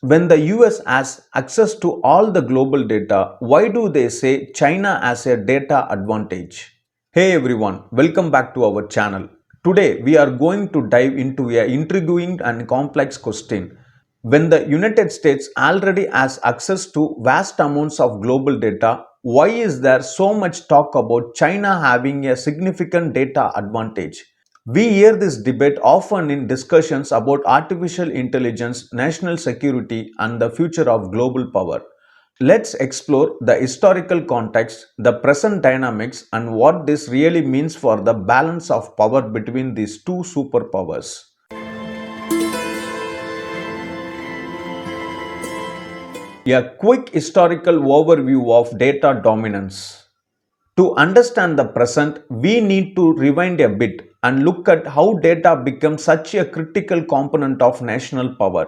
When the US has access to all the global data, why do they say China has a data advantage? Hey everyone, welcome back to our channel. Today we are going to dive into a intriguing and complex question. When the United States already has access to vast amounts of global data, why is there so much talk about China having a significant data advantage? We hear this debate often in discussions about artificial intelligence, national security, and the future of global power. Let's explore the historical context, the present dynamics, and what this really means for the balance of power between these two superpowers. A quick historical overview of data dominance. To understand the present, we need to rewind a bit and look at how data became such a critical component of national power.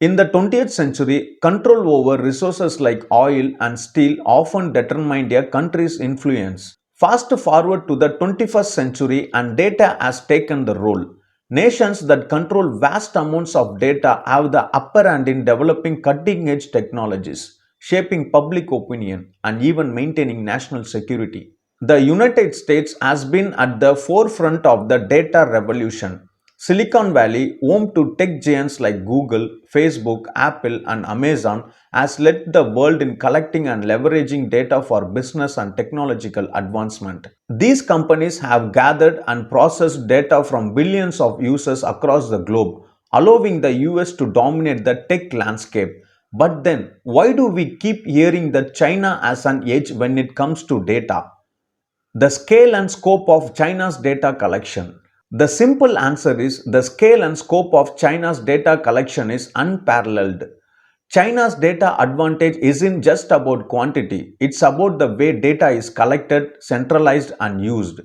In the 20th century, control over resources like oil and steel often determined a country's influence. Fast forward to the 21st century, and data has taken the role. Nations that control vast amounts of data have the upper hand in developing cutting edge technologies, shaping public opinion, and even maintaining national security. The United States has been at the forefront of the data revolution. Silicon Valley, home to tech giants like Google, Facebook, Apple, and Amazon, has led the world in collecting and leveraging data for business and technological advancement. These companies have gathered and processed data from billions of users across the globe, allowing the US to dominate the tech landscape. But then, why do we keep hearing that China has an edge when it comes to data? The scale and scope of China's data collection. The simple answer is the scale and scope of China's data collection is unparalleled. China's data advantage isn't just about quantity, it's about the way data is collected, centralized, and used.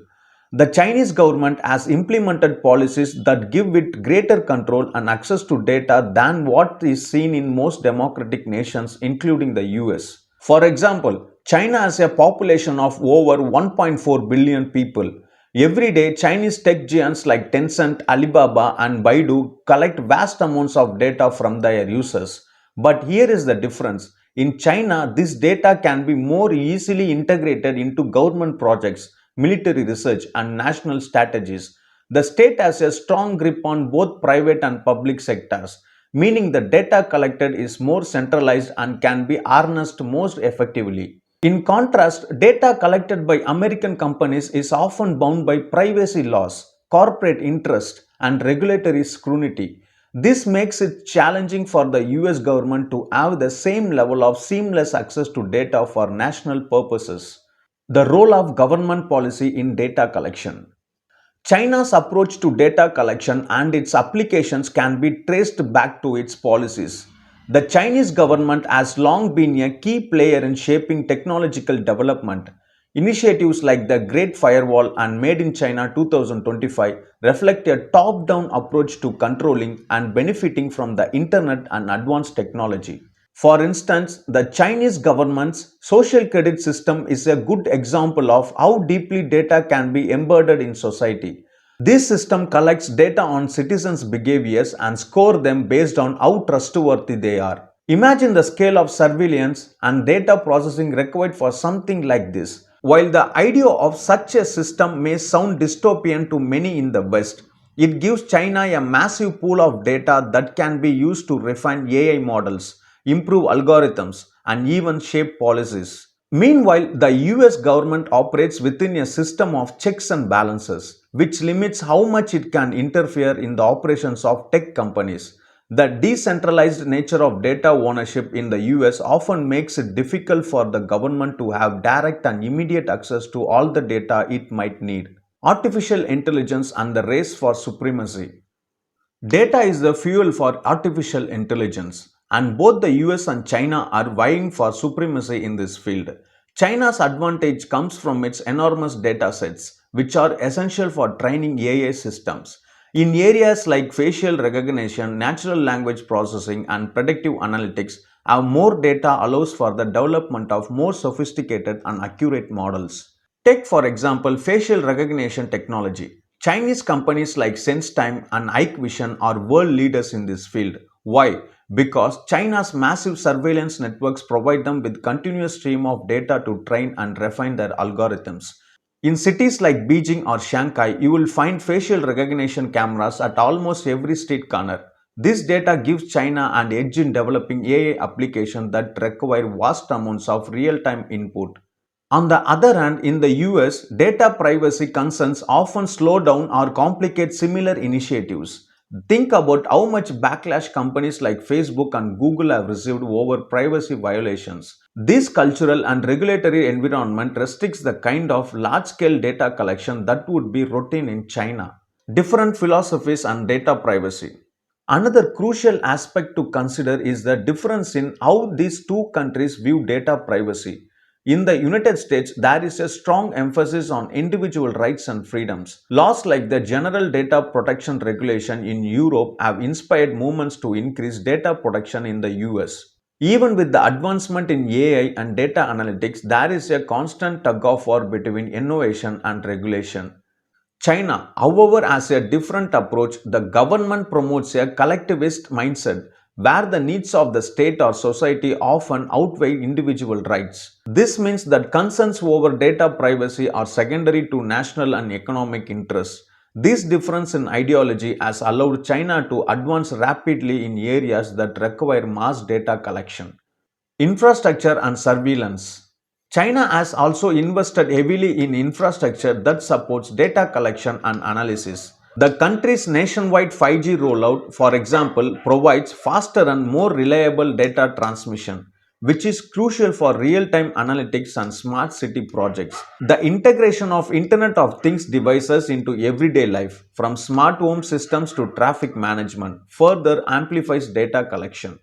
The Chinese government has implemented policies that give it greater control and access to data than what is seen in most democratic nations, including the US. For example, China has a population of over 1.4 billion people. Every day, Chinese tech giants like Tencent, Alibaba, and Baidu collect vast amounts of data from their users. But here is the difference. In China, this data can be more easily integrated into government projects, military research, and national strategies. The state has a strong grip on both private and public sectors, meaning the data collected is more centralized and can be harnessed most effectively. In contrast, data collected by American companies is often bound by privacy laws, corporate interest, and regulatory scrutiny. This makes it challenging for the US government to have the same level of seamless access to data for national purposes. The role of government policy in data collection. China's approach to data collection and its applications can be traced back to its policies. The Chinese government has long been a key player in shaping technological development. Initiatives like the Great Firewall and Made in China 2025 reflect a top down approach to controlling and benefiting from the internet and advanced technology. For instance, the Chinese government's social credit system is a good example of how deeply data can be embedded in society. This system collects data on citizens' behaviors and score them based on how trustworthy they are. Imagine the scale of surveillance and data processing required for something like this. While the idea of such a system may sound dystopian to many in the West, it gives China a massive pool of data that can be used to refine AI models, improve algorithms, and even shape policies. Meanwhile, the US government operates within a system of checks and balances, which limits how much it can interfere in the operations of tech companies. The decentralized nature of data ownership in the US often makes it difficult for the government to have direct and immediate access to all the data it might need. Artificial intelligence and the race for supremacy. Data is the fuel for artificial intelligence, and both the US and China are vying for supremacy in this field. China's advantage comes from its enormous data sets, which are essential for training AI systems. In areas like facial recognition, natural language processing, and predictive analytics, have more data allows for the development of more sophisticated and accurate models. Take, for example, facial recognition technology. Chinese companies like SenseTime and Ike Vision are world leaders in this field, Why? Because China's massive surveillance networks provide them with continuous stream of data to train and refine their algorithms. In cities like Beijing or Shanghai, you will find facial recognition cameras at almost every street corner. This data gives China an edge in developing AI applications that require vast amounts of real-time input. On the other hand, in the US, data privacy concerns often slow down or complicate similar initiatives. Think about how much backlash companies like Facebook and Google have received over privacy violations. This cultural and regulatory environment restricts the kind of large scale data collection that would be routine in China. Different philosophies and data privacy. Another crucial aspect to consider is the difference in how these two countries view data privacy. In the United States, there is a strong emphasis on individual rights and freedoms. Laws like the General Data Protection Regulation in Europe have inspired movements to increase data protection in the US. Even with the advancement in AI and data analytics, there is a constant tug of war between innovation and regulation. China, however, has a different approach. The government promotes a collectivist mindset where the needs of the state or society often outweigh individual rights. This means that concerns over data privacy are secondary to national and economic interests. This difference in ideology has allowed China to advance rapidly in areas that require mass data collection. Infrastructure and surveillance. China has also invested heavily in infrastructure that supports data collection and analysis. The country's nationwide 5G rollout, for example, provides faster and more reliable data transmission, which is crucial for real-time analytics and smart city projects. The integration of Internet of Things devices into everyday life, from smart home systems to traffic management, further amplifies data collection.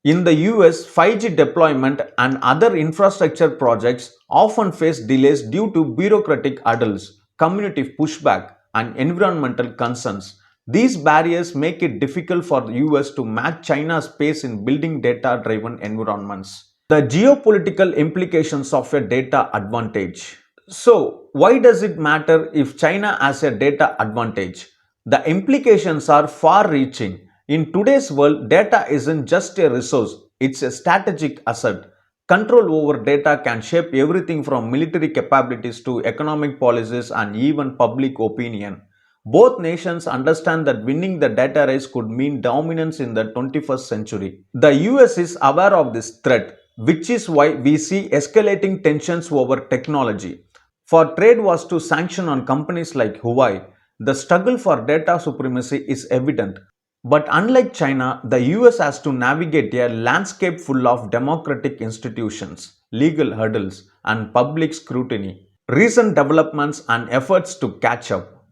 In the US, 5G deployment and other infrastructure projects often face delays due to bureaucratic hurdles, community pushback, and environmental concerns. These barriers make it difficult for the US to match China's pace in building data driven environments. The geopolitical implications of a data advantage. So, why does it matter if China has a data advantage? The implications are far reaching. In today's world, data isn't just a resource, it's a strategic asset. Control over data can shape everything from military capabilities to economic policies and even public opinion. Both nations understand that winning the data race could mean dominance in the 21st century. The US is aware of this threat, which is why we see escalating tensions over technology. For trade wars to sanction on companies like Huawei, the struggle for data supremacy is evident. But unlike China, the US has to navigate a landscape full of democratic institutions, legal hurdles, and public scrutiny. Recent developments and efforts to catch up.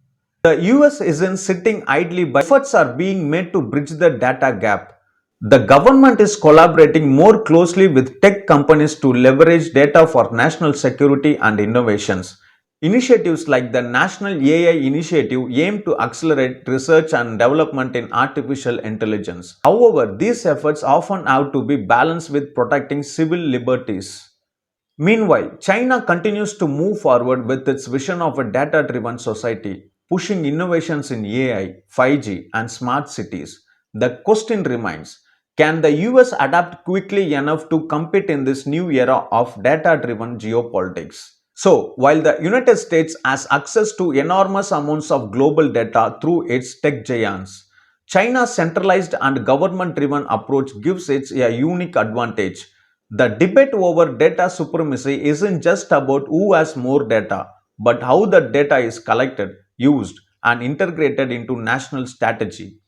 The US isn't sitting idly, but efforts are being made to bridge the data gap. The government is collaborating more closely with tech companies to leverage data for national security and innovations. Initiatives like the National AI Initiative aim to accelerate research and development in artificial intelligence. However, these efforts often have to be balanced with protecting civil liberties. Meanwhile, China continues to move forward with its vision of a data driven society, pushing innovations in AI, 5G, and smart cities. The question remains, can the US adapt quickly enough to compete in this new era of data driven geopolitics? So, while the United States has access to enormous amounts of global data through its tech giants, China's centralized and government driven approach gives it a unique advantage. The debate over data supremacy isn't just about who has more data, but how the data is collected, used, and integrated into national strategy.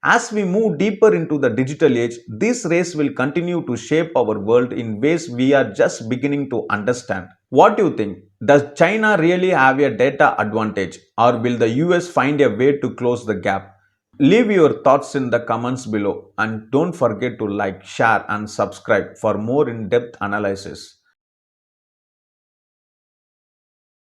As we move deeper into the digital age, this race will continue to shape our world in ways we are just beginning to understand. What do you think? Does China really have a data advantage, or will the US find a way to close the gap? Leave your thoughts in the comments below and don't forget to like, share, and subscribe for more in depth analysis.